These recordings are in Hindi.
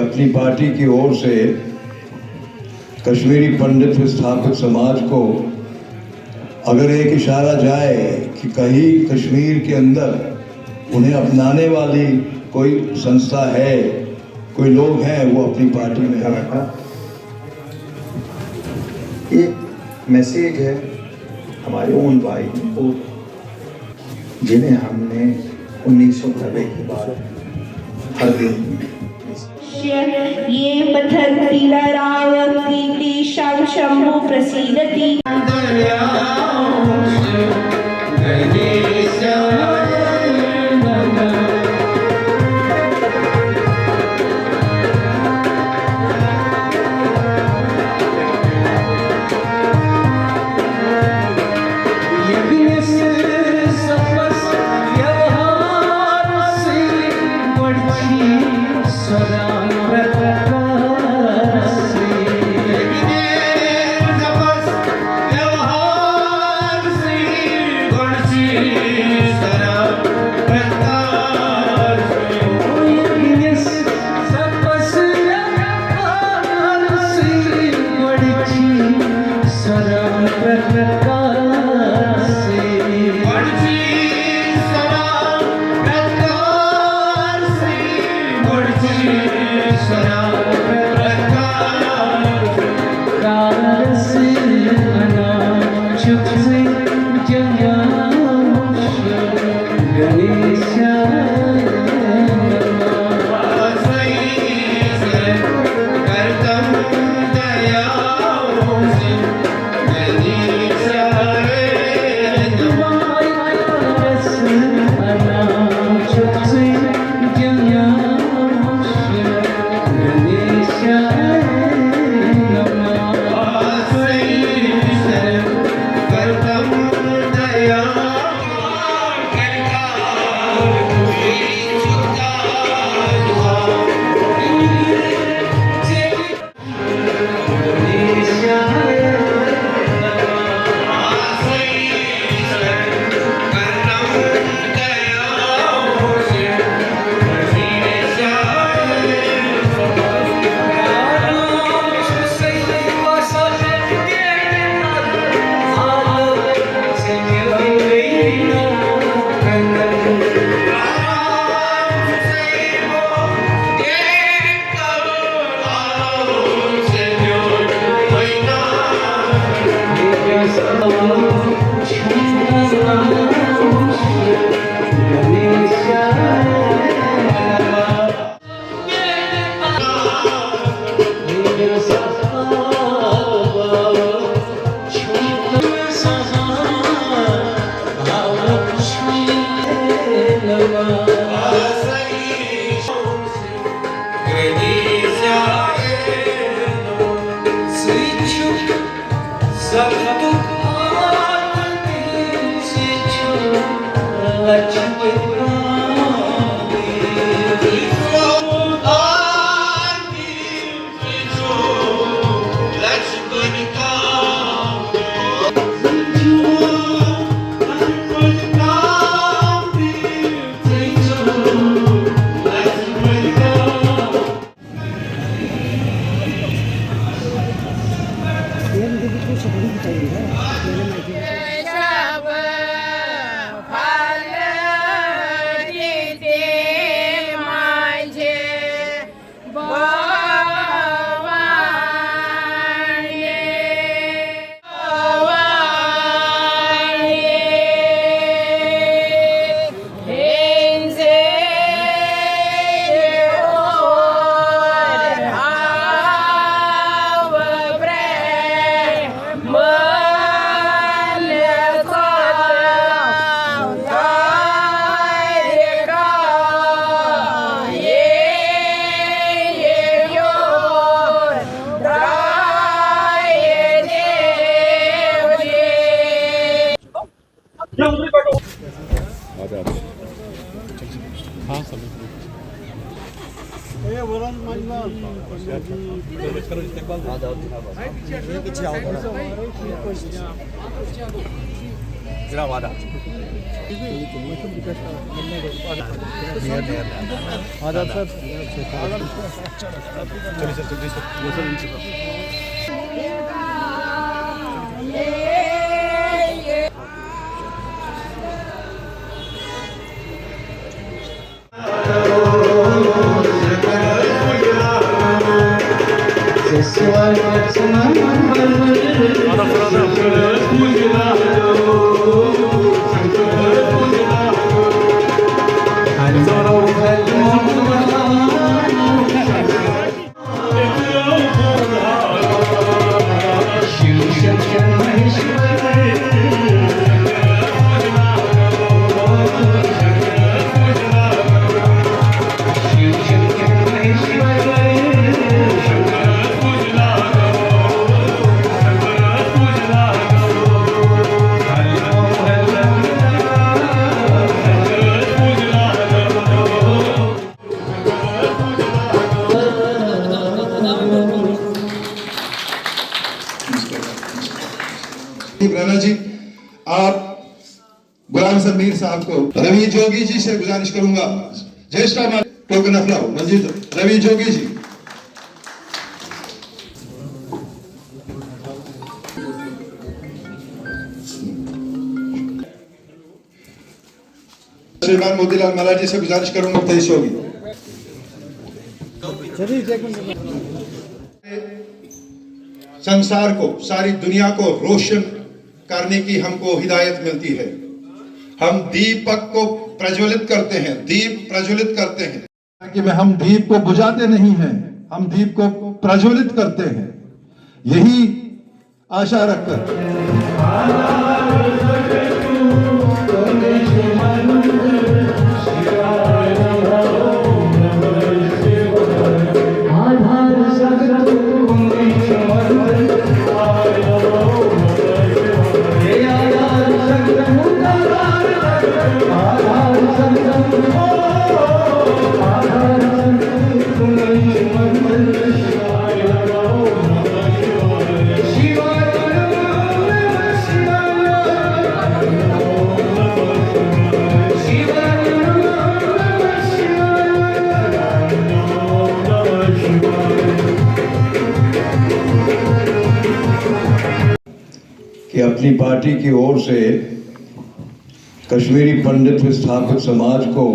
अपनी पार्टी की ओर से कश्मीरी पंडित विस्थापित समाज को अगर एक इशारा जाए कि कहीं कश्मीर के अंदर उन्हें अपनाने वाली कोई संस्था है, कोई लोग हैं, वो अपनी पार्टी में रखा। एक मैसेज है हमारे उन भाई को जिन्हें हमने 1990 के बाद हर दिन ये पथर तिलराव कीर्ति शम शंभु प्रसीदति पीछे आओ। जनाब आदा आदाब सर चलिए सर राणा जी, आप गुलाम हसन मीर साहब को रवि जोगी जी से गुजारिश करूंगा, ज्येष्ठ token of love Manjeet Ravi Jogi ji. श्रीमान मोतीलाल माला जी से गुजारिश करूंगा, पेश होगी। संसार को, सारी दुनिया को रोशन करने की हमको हिदायत मिलती है। हम दीपक को प्रज्वलित करते हैं, दीप प्रज्वलित करते हैं कि हम दीप को बुझाते नहीं हैं, हम दीप को प्रज्वलित करते हैं। यही आशा रखकर कि अपनी पार्टी की ओर से कश्मीरी पंडित विस्थापित समाज को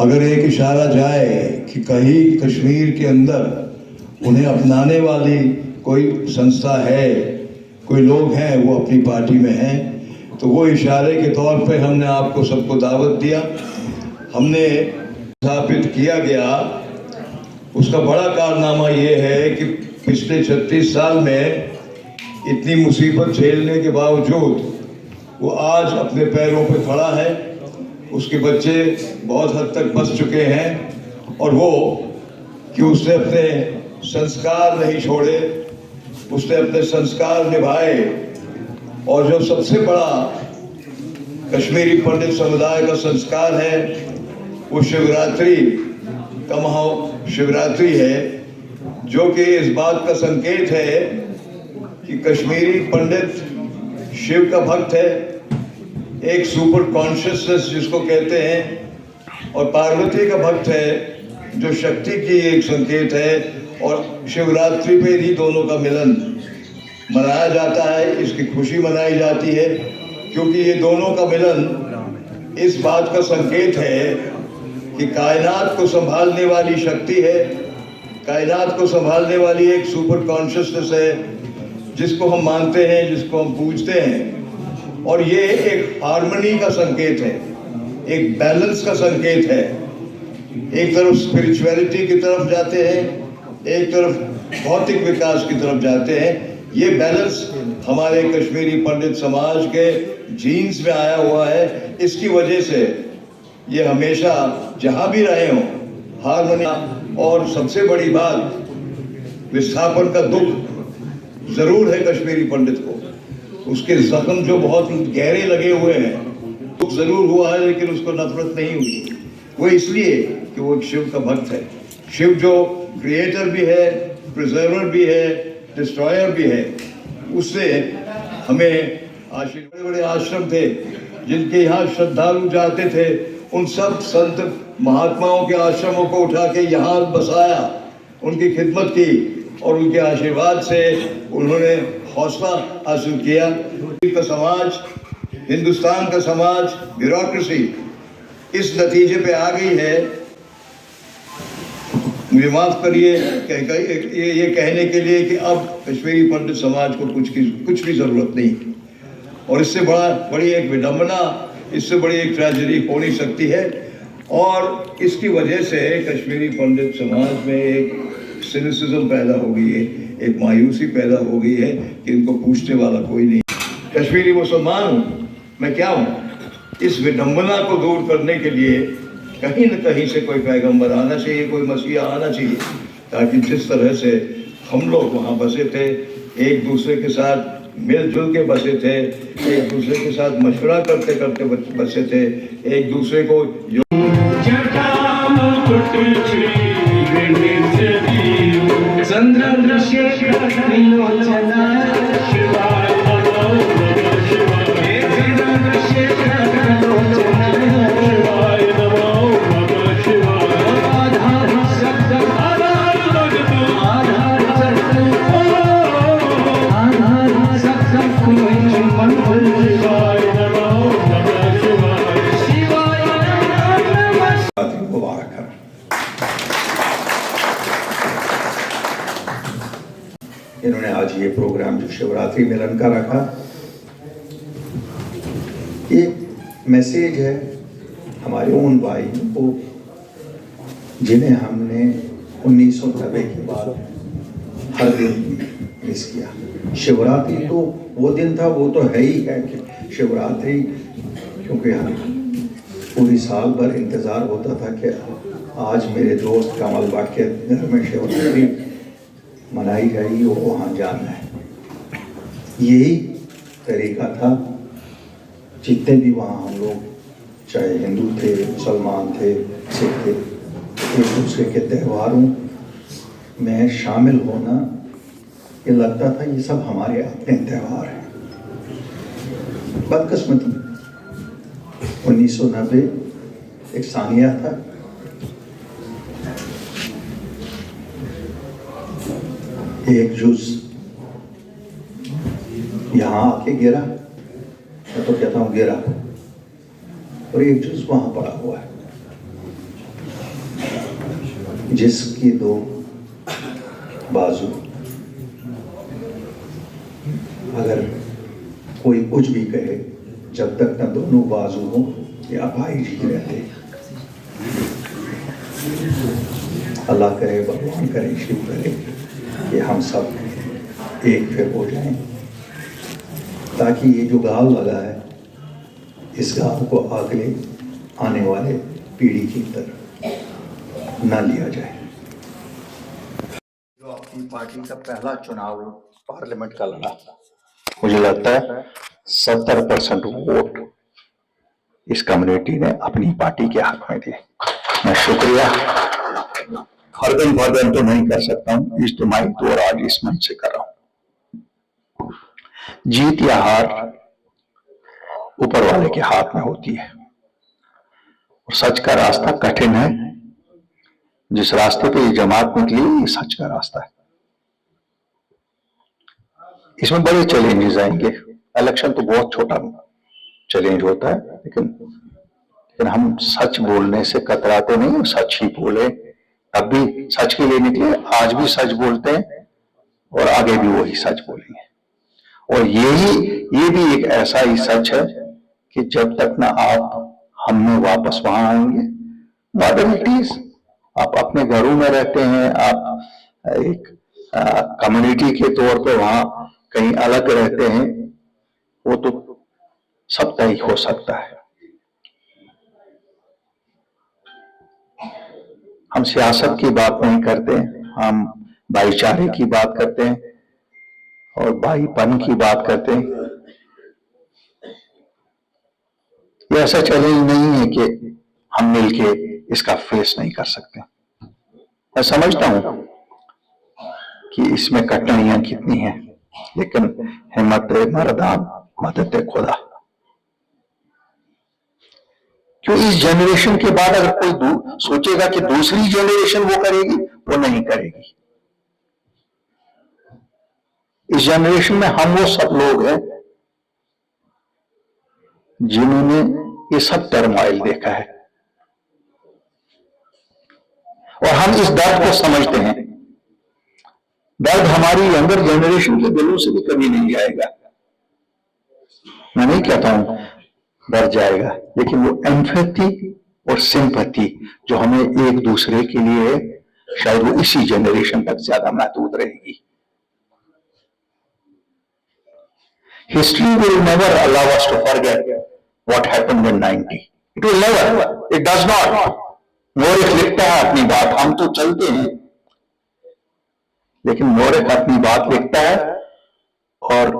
अगर एक इशारा जाए कि कहीं कश्मीर के अंदर उन्हें अपनाने वाली कोई संस्था है, कोई लोग हैं वो अपनी पार्टी में हैं, तो वो इशारे के तौर पे हमने आपको सबको दावत दिया, हमने स्थापित किया गया। उसका बड़ा कारनामा ये है कि पिछले 36 साल में इतनी मुसीबत झेलने के बावजूद वो आज अपने पैरों पे खड़ा है। उसके बच्चे बहुत हद तक बच चुके हैं और वो कि उसने अपने संस्कार नहीं छोड़े, उसने अपने संस्कार निभाए। और जो सबसे बड़ा कश्मीरी पंडित समुदाय का संस्कार है वो शिवरात्रि का महाशिवरात्रि है, जो कि इस बात का संकेत है कि कश्मीरी पंडित शिव का भक्त है, एक सुपर कॉन्शियसनेस जिसको कहते हैं, और पार्वती का भक्त है जो शक्ति की एक संकेत है। और शिवरात्रि पे ही दोनों का मिलन मनाया जाता है, इसकी खुशी मनाई जाती है, क्योंकि ये दोनों का मिलन इस बात का संकेत है कि कायनात को संभालने वाली शक्ति है, कायनात को संभालने वाली एक सुपर कॉन्शियसनेस है जिसको हम मानते हैं, जिसको हम पूजते हैं। और ये एक हार्मनी का संकेत है, एक बैलेंस का संकेत है। एक तरफ स्पिरिचुअलिटी की तरफ जाते हैं, एक तरफ भौतिक विकास की तरफ जाते हैं। ये बैलेंस हमारे कश्मीरी पंडित समाज के जीन्स में आया हुआ है। इसकी वजह से ये हमेशा जहाँ भी रहे हों हार्मनी। और सबसे बड़ी बात, विस्थापन का दुख जरूर है कश्मीरी पंडित को, उसके जख्म जो बहुत गहरे लगे हुए हैं, दुख जरूर हुआ है, लेकिन उसको नफरत नहीं हुई। वो इसलिए कि वो एक शिव का भक्त है। शिव जो क्रिएटर भी है, प्रिजर्वर भी है, डिस्ट्रॉयर भी है, उससे हमें बड़े बड़े आश्रम थे जिनके यहाँ श्रद्धालु जाते थे, उन सब संत महात्माओं के आश्रमों को उठा के यहाँ बसाया, उनकी खिदमत की और उनके आशीर्वाद से उन्होंने हौसला हासिल किया। का समाज, हिंदुस्तान का समाज, ब्यूरोक्रेसी इस नतीजे पे आ गई है, मुझे माफ करिए ये कहने के लिए कि अब कश्मीरी पंडित समाज को कुछ भी जरूरत नहीं, और इससे बड़ी एक विडंबना, इससे बड़ी एक ट्रेजेडी हो नहीं सकती है। और इसकी वजह से कश्मीरी पंडित समाज में एक सिनिसिज्म पैदा हो गई है, एक मायूसी पैदा हो गई है कि इनको पूछने वाला कोई नहीं। कश्मीरी मुसलमान हूँ, मैं क्या हूँ? इस विडंबना को दूर करने के लिए कहीं न कहीं से कोई पैगंबर आना चाहिए, कोई मसीहा आना चाहिए, ताकि जिस तरह से हम लोग वहाँ बसे थे, एक दूसरे के साथ मिलजुल के बसे थे, एक दूसरे के साथ मशवरा करते करते बसे थे, एक दूसरे को इन्होंने आज ये प्रोग्राम जो शिवरात्रि मिलन का रखा, एक मैसेज है हमारे उन भाई को जिन्हें हमने 1990 के बाद हर दिन मिस किया। शिवरात्रि तो वो दिन था, वो तो है ही है कि शिवरात्रि, क्योंकि हम पूरी साल भर इंतज़ार होता था कि आज मेरे दोस्त कमल बाग के घर में शिवरात्रि मनाई जाएगी, वो वहाँ जाना है। यही तरीका था, जितने भी वहाँ हम लोग, चाहे हिंदू थे, मुसलमान थे, सिख थे, एक दूसरे के त्योहारों में शामिल होना, ये लगता था ये सब हमारे अपने त्यौहार हैं। बदकिस्मती 1990 एक सानिया था, एक जुज यहाँ आके गिरा, मैं तो कहता हूँ गिरा, और एक जुज वहाँ पड़ा हुआ है, जिसकी दो बाजू, अगर कोई कुछ भी कहे, जब तक न दोनों बाजू हो, या भाई जी रहते। अल्लाह करे, भगवान करे, शिव करे कि हम सब एक फिर हो जाएं, ताकि ये जो गाल लगा है, इस गाल को अगले आने वाले पीढ़ी की तरफ न लिया जाए। जो अपनी पार्टी का पहला चुनाव पार्लियामेंट का लड़ा, मुझे लगता है 70% वोट इस कम्युनिटी ने अपनी पार्टी के हक में दिए। मैं शुक्रिया फर्दन तो नहीं कर सकता हूँ, इज्तिमाई तौर आज इस मंच से कर रहा हूँ। जीत या हार ऊपर वाले के हाथ में होती है, और सच का रास्ता कठिन है। जिस रास्ते पे ये जमात निकली, ये सच का रास्ता है। इसमें बड़े चैलेंजेस आएंगे। इलेक्शन तो बहुत छोटा चैलेंज होता है, लेकिन हम सच बोलने से कतराते नहीं, सच ही बोले, तब भी सच के लिए निकले। आज भी सच बोलते हैं और आगे भी वही सच बोलेंगे। और ये भी एक ऐसा ही सच है कि जब तक ना आप हम में वापस वहां आएंगे, मॉडर्निटीज, आप अपने घरों में रहते हैं, आप एक कम्युनिटी के तौर पे वहां कहीं अलग रहते हैं, वो तो सब तय हो सकता है। हम सियासत की बात नहीं करते, हम भाईचारे की बात करते हैं और भाईपन की बात करते हैं। ये ऐसा चैलेंज नहीं है कि हम मिलके इसका फेस नहीं कर सकते। मैं समझता हूं कि इसमें कठिनाइयां कितनी हैं, लेकिन हिम्मत मर्दान मदद खुदा। क्यों इस जनरेशन के बाद अगर कोई सोचेगा कि दूसरी जनरेशन वो करेगी, वो नहीं करेगी। इस जनरेशन में हम वो सब लोग हैं जिन्होंने ये सब टर्मोइल देखा है और हम इस दर्द को समझते हैं। दर्द हमारी यंगर जनरेशन के दिलों से भी कभी नहीं जाएगा। मैं नहीं कहता हूं डर जाएगा, लेकिन वो एम्पैथी और सिंपैथी जो हमें एक दूसरे के लिए है, शायद वो इसी जनरेशन तक ज्यादा महदूद रहेगी। History will never allow us to forget what happened in 90. It will never. It does not. मोरिख लिखता है अपनी बात, हम तो चलते हैं, लेकिन मोरिख अपनी बात लिखता है और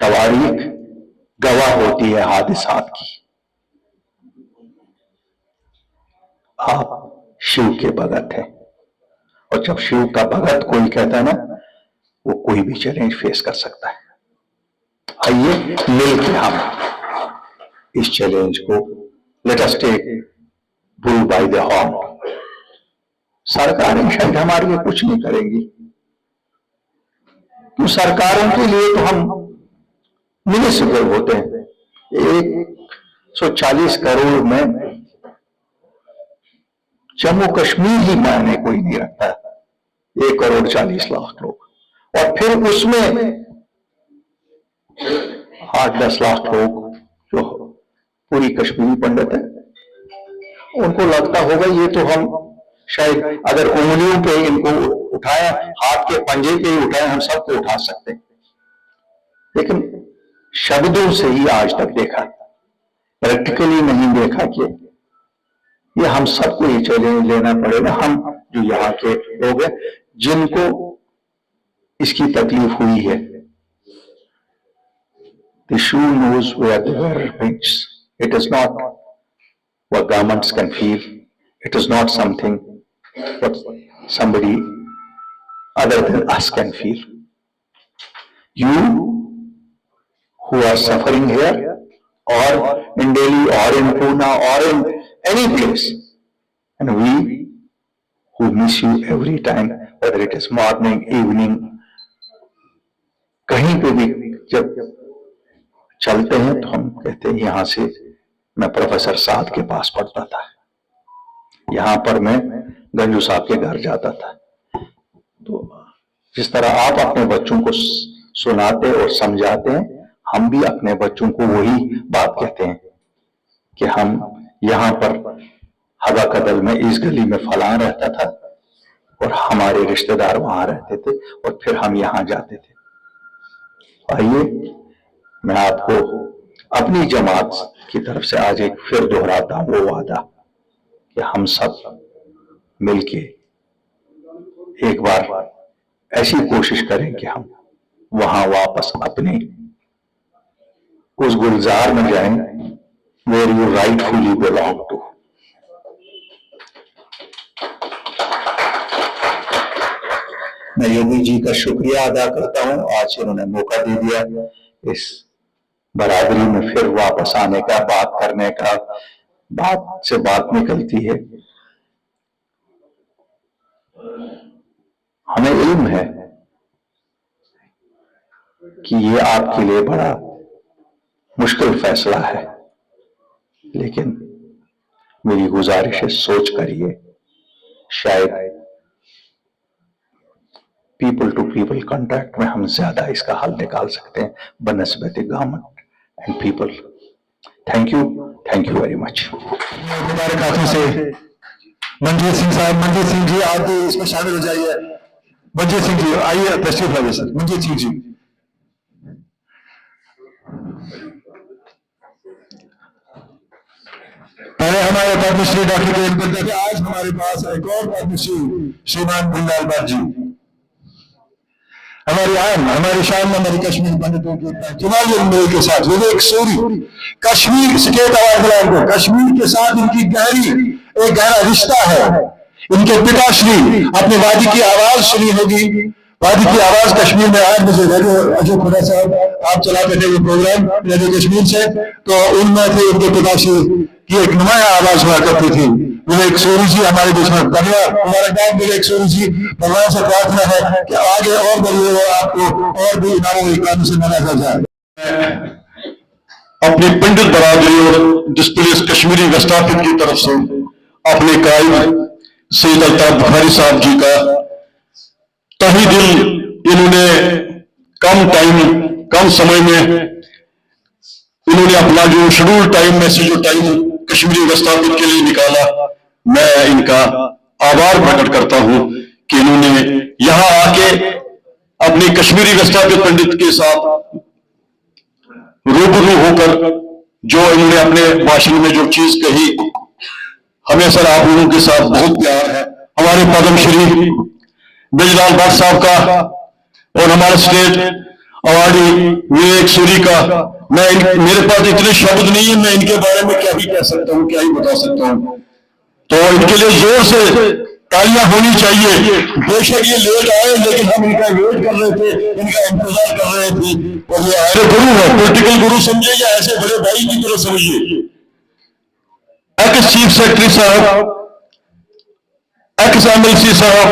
तवारीख गवाह होती है हादिसात की। आप शिव के भगत हैं, और जब शिव का भगत कोई कहता है ना, वो कोई भी चैलेंज फेस कर सकता है। आइए मिलकर हम इस चैलेंज को, let us take bull by the horn. सरकारें शायद हमारे लिए कुछ नहीं करेंगी, तो सरकारों के लिए तो हम म्युनिसिपल होते हैं। 140 करोड़ में जम्मू कश्मीर ही मायने कोई नहीं रखता, 1,40,00,000 लोग, और फिर उसमें 8-10 लाख लोग जो पूरी कश्मीरी पंडित है, उनको लगता होगा ये तो हम शायद अगर उंगलियों पे इनको उठाए, हाथ के पंजे पे ही उठाए, हम सबको उठा सकते हैं। लेकिन शब्दों से ही आज तक देखा, प्रैक्टिकली नहीं देखा कि ये हम सबको ये चैलेंज लेना पड़ेगा। हम जो यहाँ के लोग हैं जिनको इसकी तकलीफ हुई है, the shoe knows where the wearer pinch. It is not what governments can feel. It is not something what somebody other than us can feel. You who are suffering here, or in Delhi, or in Pune, or in any place, and we who miss you every time, whether it is morning, evening, कहीं पे भी जब चलते हैं तो हम कहते हैं यहां से मैं प्रोफेसर साद के पास पढ़ता था, यहां पर मैं गंजू साहब के घर जाता था। तो जिस तरह आप अपने बच्चों को सुनाते और समझाते हैं, हम भी अपने बच्चों को वही बात कहते हैं कि हम यहां पर हवा कदल में इस गली में फलां रहता था और हमारे रिश्तेदार वहां रहते थे और फिर हम यहां जाते थे। आइए मैं आपको अपनी जमात की तरफ से आज एक फिर दोहराता हूं वो वादा कि हम सब मिलके एक बार ऐसी कोशिश करें कि हम वहां वापस अपने उस गुलजार में जाएं where you rightfully belong to. मैं योगी जी का शुक्रिया अदा करता हूं, आज इन्होंने मौका दे दिया इस बराबरी में फिर वापस आने का, बात करने का, बात से बात निकलती है। हमें इल्म है कि ये आपके लिए बड़ा मुश्किल फैसला है, लेकिन मेरी गुजारिश है सोच करिए, शायद पीपल टू पीपल कॉन्टैक्ट में हम ज्यादा इसका हल निकाल सकते हैं बनस्बत government and people. Thank you very much. हमारे खातों से मनजीत सिंह साहब, मनजीत सिंह जी आप भी इसमें शामिल हो जाइए। मनजीत सिंह जी आइए, तशरीफ लाइए सर। मनजीत सिंह जी पहले हमारे पद्मश्री डॉक्टर के बंदा थे, आज हमारे पास एक और पद्मश्री श्रीमान गुललाल भट्ट जी। हमारी शान में हमारी कश्मीर पंडितों के साथ विवेक सूरी कश्मीर स्टेट अवार्ड मिला इनको। कश्मीर के साथ इनकी एक गहरा रिश्ता है। इनके पिताश्री, अपने वादी की आवाज सुनी होगी, वादी की आवाज कश्मीर में आज मुझे रेडियो अजय खुदा साहब आप चलाते थे ये प्रोग्राम रेडियो कश्मीर से, तो उनमें थे उनके पिताश्री की एक नुमाया आवाज हुआ करती थी विवेक सोरी जी हमारे बीच में। धन्यवाद मुबारकबाद विवेक सोरी जी, भगवान से प्रार्थना है कि आगे और बढ़िए और आपको और भी इनामों इकराम से नवाजा जाए। अपनी पंडित बरादरी और डिस्प्लेस कश्मीरी विस्थापित की तरफ से अपने कायद सैयद अल्ताफ बुखारी साहब जी का तहे दिल इन्होंने कम समय में इन्होंने अपना जो शेड्यूल टाइम में से जो टाइम कश्मीरी विस्थापित के लिए निकाला, मैं इनका आभार प्रकट करता हूं कि इन्होंने यहां आके अपने कश्मीरी विस्थापित पंडित के साथ रूबरू होकर जो इन्होंने अपने भाषण में जो चीज कही, हमें सर आप लोगों के साथ बहुत प्यार है। हमारे पद्मश्री बिजलाल भट्ट साहब का और हमारे स्टेट अवार्डी विवेक सूरी का, मेरे पास इतने शब्द नहीं है, मैं इनके बारे में क्या ही कह सकता हूँ, क्या ही बता सकता हूँ। तो इनके लिए जोर से तालियां होनी चाहिए। बेशक ये लेट आए, लेकिन हम इनका वेट कर रहे थे, इनका इंतजार कर रहे थे। और ये आए गुरु है, पॉलिटिकल गुरु समझिए या ऐसे बड़े भाई की तरह समझिए। एक्स चीफ सेक्रेटरी साहब, एक्स MLC साहब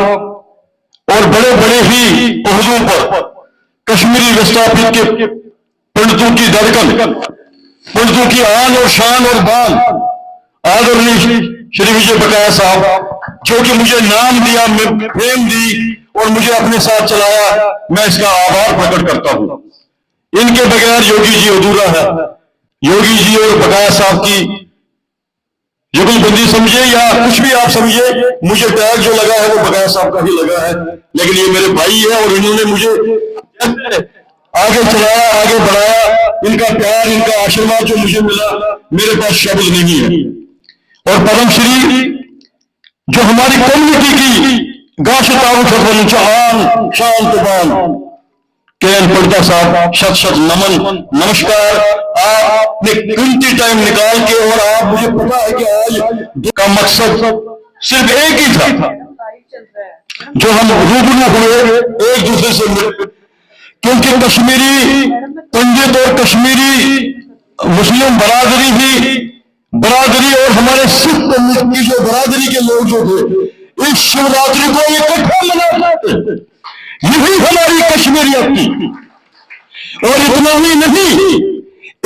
और बड़े बड़े ही ओहदों पर कश्मीरी विस्थापित के पंडितों की धड़कन, पंडितों की आन और शान और बान, आदरणीय श्री विजय बकाया साहब, जो कि मुझे नाम दिया, प्रेम दी और मुझे अपने साथ चलाया, मैं इसका आभार प्रकट करता हूं। इनके बगैर योगी जी अधूरा है। योगी जी और बकाया साहब की जुगलबंदी समझे या कुछ भी आप समझे, मुझे टैग जो लगा है वो बकाया साहब का ही लगा है, लेकिन ये मेरे भाई है और इन्होंने मुझे आगे चलाया, आगे बढ़ाया। इनका प्यार, इनका आशीर्वाद जो मुझे मिला, मेरे पास शब्द नहीं है। और पद्मश्री जो हमारी कम्युनिटी की गाशताओं शान शांतबान KN पड़ता साहब, शत शत नमन, नमस्कार। आपने कीमती टाइम निकाल के, और आप मुझे पता है कि आज का मकसद सिर्फ एक ही था, जो हम रूबरू हुए एक दूसरे से मिले, क्योंकि कश्मीरी पंडित और कश्मीरी मुस्लिम बरादरी और हमारे सिख की जो बरादरी के लोग जो थे, इस शिवरात्रि को इकट्ठा मनाते थे। यही हमारी कश्मीरियत थी। और इतना ही नहीं,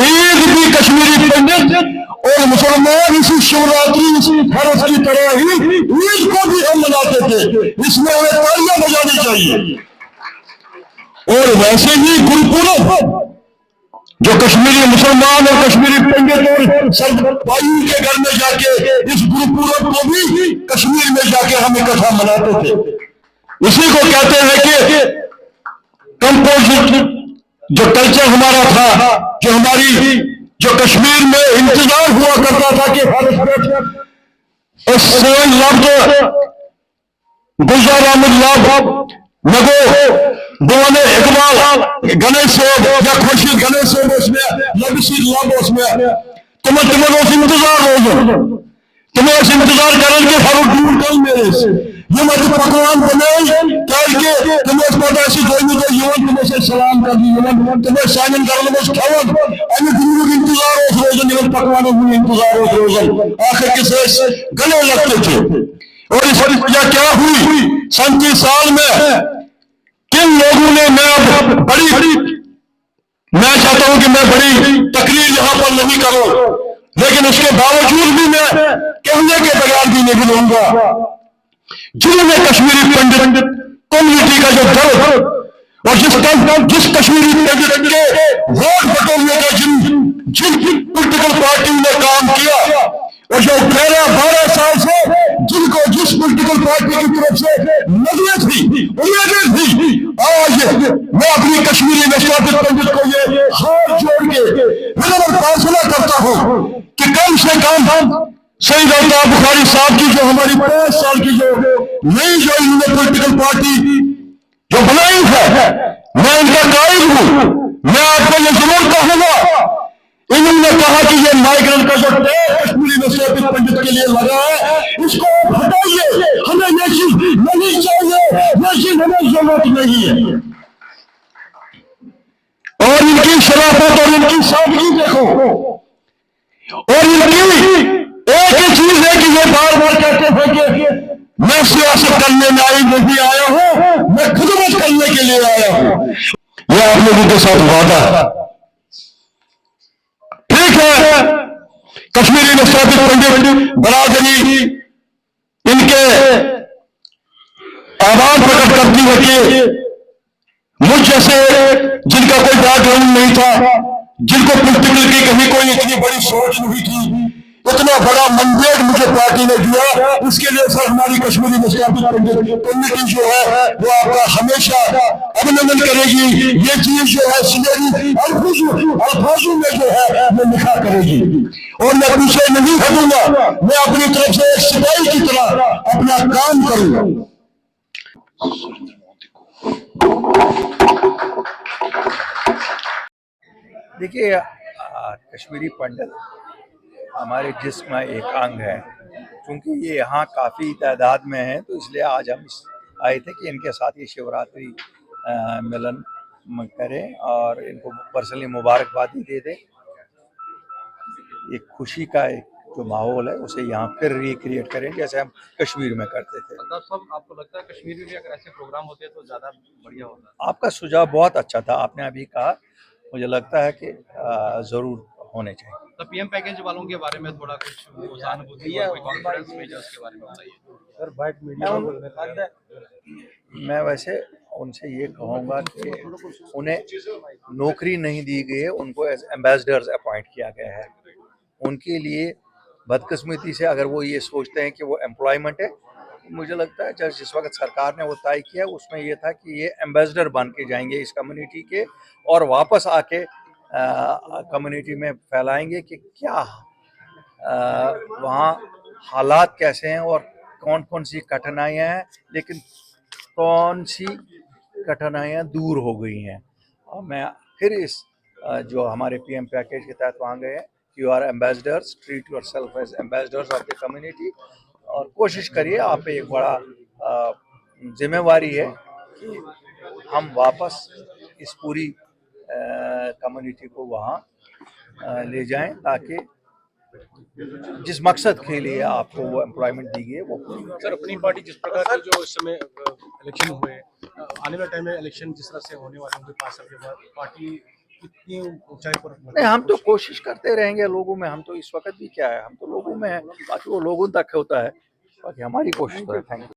एक भी कश्मीरी पंडित और मुसलमान इसी शिवरात्रि, इसी भारत की तरह ही ईद को भी हम मनाते थे। इसमें हमें तालियां बजानी चाहिए। और वैसे ही गुरुपुरब, जो कश्मीरी मुसलमान और कश्मीरी पंडित और सब भाइयों के घर में जाके, इस गुरुपुरब को भी कश्मीर में जाके हम इकट्ठा मनाते थे। इसी को कहते हैं कि कंपोजिट जो कल्चर हमारा था, जो हमारी जो कश्मीर में इंतजार हुआ करता था कि गुलजार अहमद लाभ नगो दीवाने इकबाल गणेश या खुर्शीद गणेश उसमें तुम्हें उस इंतजार हो, तुम्हें उस इंतजार करने के फारूक दूर कल मेरे से ये मत पकवान बनाए करके तुम्हें पता ऐसी कोई तो युवन तुम्हें से सलाम कर दी, युवन तुम्हें साइन कर लो खावन अभी दूर इंतजार हो रोजन, युवन पकवानों में इंतजार हो रोजन, आखिर किसे गले लगते थे। और इस वजह क्या हुई, 37 साल में किन लोगों ने, मैं चाहता हूं कि मैं बड़ी तकरीर यहां पर नहीं करूं, लेकिन उसके बावजूद भी मैं कहने के बगैर भी नहीं लूंगा, जिन्होंने कश्मीरी पंडित कम्युनिटी का जो दर्द और जिस कश्मीरी पंडित के वोट बटोरने का जिन पॉलिटिकल पार्टी ने काम किया, और जो 12 साल से जिनको जिस पॉलिटिकल पार्टी की तरफ से नजरें थी, उम्मीदें थी, आज मैं अपनी कश्मीरी विस्थापित पंडित को ये हाथ जोड़ के विनम्र प्रार्थना करता हूं कि कम से कम सैयद अल्ताफ बुखारी साहब की जो हमारी 5 साल की जो नई जो इन्होंने पॉलिटिकल पार्टी जो बनाई है, मैं इनका कायल हूं। मैं आपको ये जरूर कहूंगा, इन्होंने कहा कि ये माइग्रेंट का जो टैग कश्मीरी विस्थापित पंडित के लिए लगा है, इसको हटाइए। हमें ये चीज नहीं चाहिए, ये चीज हमें वोट नहीं है। और इनकी शराफत और इनकी सादगी देखो, और इनकी एक ही चीज है कि ये बार बार कहते हैं कि मैं सियासत करने में नहीं आया हूं, मैं खिदमत करने के लिए आया हूं। यह आप लोगों के साथ वादा है। ठीक है, कश्मीरी विस्थापित पंडित बरादरी इनके आवाज प्रकट करती है कि मुझ जैसे जिनका कोई बैकग्राउंड नहीं था, जिनको पॉलिटिकल की कभी कोई इतनी बड़ी सोच नहीं थी, इतना बड़ा मंडेट मुझे पार्टी ने दिया, उसके लिए सर हमारी कश्मीरी विस्थापित कम्युनिटी जो है वो आपका हमेशा अभिनंदन करेगी। ये चीज जो है सिलेरी अल्फाजों में जो है वो लिखा करेगी, और मैं पीछे नहीं हटूंगा, मैं अपनी तरफ से एक सिपाही की तरह अपना काम करूंगा। देखिए, कश्मीरी पंडित हमारे जिस्म का एक अंग है। क्योंकि ये यहाँ काफ़ी तादाद में है, तो इसलिए आज हम आए थे कि इनके साथ ये शिवरात्रि मिलन करें और इनको पर्सनली मुबारकबादी दे दें। एक खुशी का एक जो माहौल है उसे यहाँ फिर रिक्रिएट करें जैसे हम कश्मीर में करते थे। सब आपको लगता है कश्मीर में भी अगर ऐसे प्रोग्राम होते तो ज़्यादा बढ़िया होता? आपका सुझाव बहुत अच्छा था, आपने अभी कहा, मुझे लगता है कि ज़रूर होने चाहिए। तो पीएम पैकेज वालों के बारे में थोड़ा कुछ सहानुभूति और कोई कॉन्फिडेंस मेजर्स के बारे में बताइए सर। वाइट मीडिया मैं वैसे उनसे ये कहूँगा कि उन्हें नौकरी नहीं दी गई है, उनको एज एम्बेसडर्स अपॉइंट किया गया है। उनके लिए बदकिस्मती से अगर वो ये सोचते हैं कि वो एम्प्लॉयमेंट है, मुझे लगता है जिस वक्त सरकार ने वो तय किया उसमें ये था कि ये एम्बेसडर बन के जाएंगे इस कम्युनिटी के, और वापस आके कम्युनिटी में फैलाएंगे कि क्या वहाँ हालात कैसे हैं और कौन कौन सी कठिनाइयाँ हैं, लेकिन कौन सी कठिनाइयाँ दूर हो गई हैं। और मैं फिर इस जो हमारे पीएम पैकेज के तहत वहाँ गए हैं, you are ambassadors, treat yourself as ambassadors of the community, और कोशिश करिए, आप पे एक बड़ा जिम्मेवारी है कि हम वापस इस पूरी कम्युनिटी को वहाँ ले जाएं, ताकि जिस मकसद के लिए आपको वो एम्प्लॉयमेंट दी गई है वो पूरी हो। सर, अपनी पार्टी जिस प्रकार के जो इस समय इलेक्शन हुए, आने वाले टाइम में इलेक्शन जिस तरह से होने वाले होंगे 5 साल के बाद, पार्टी कितनी ऊंचाई पर? नहीं, हम तो कोशिश करते रहेंगे लोगों में, हम तो इस वक्त भी क्या है, हम तो लोगों में हैं, बाकी वो लोगों तक होता है, बाकी हमारी कोशिश तो है। Thank you.